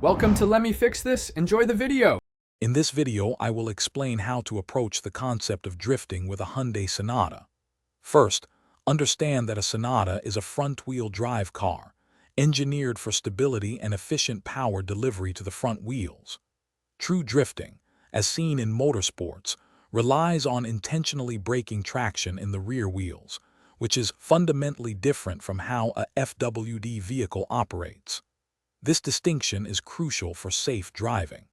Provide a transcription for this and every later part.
Welcome to Let Me Fix This. Enjoy the video. In this video, I will explain how to approach the concept of drifting with a Hyundai Sonata. First, understand that a Sonata is a front-wheel drive car, engineered for stability and efficient power delivery to the front wheels. True drifting, as seen in motorsports, relies on intentionally breaking traction in the rear wheels, which is fundamentally different from how a FWD vehicle operates. This distinction is crucial for safe driving.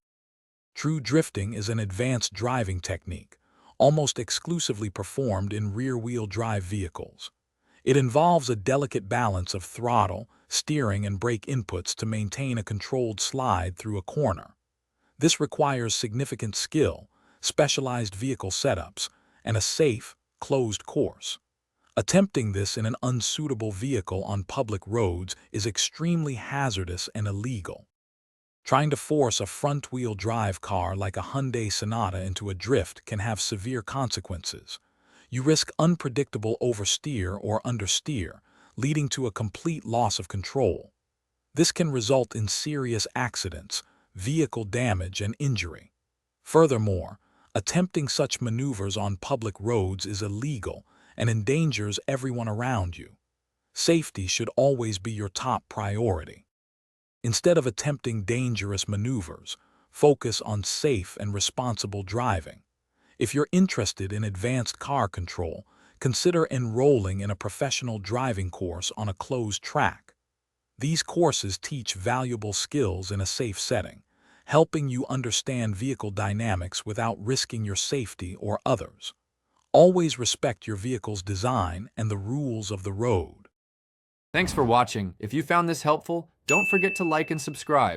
True drifting is an advanced driving technique, almost exclusively performed in rear-wheel drive vehicles. It involves a delicate balance of throttle, steering, and brake inputs to maintain a controlled slide through a corner. This requires significant skill, specialized vehicle setups, and a safe, closed course. Attempting this in an unsuitable vehicle on public roads is extremely hazardous and illegal. Trying to force a front-wheel drive car like a Hyundai Sonata into a drift can have severe consequences. You risk unpredictable oversteer or understeer, leading to a complete loss of control. This can result in serious accidents, vehicle damage, and injury. Furthermore, attempting such maneuvers on public roads is illegal and endangers everyone around you. Safety should always be your top priority. Instead of attempting dangerous maneuvers, focus on safe and responsible driving. If you're interested in advanced car control, consider enrolling in a professional driving course on a closed track. These courses teach valuable skills in a safe setting, helping you understand vehicle dynamics without risking your safety or others. Always respect your vehicle's design and the rules of the road. Thanks for watching. If you found this helpful, don't forget to like and subscribe.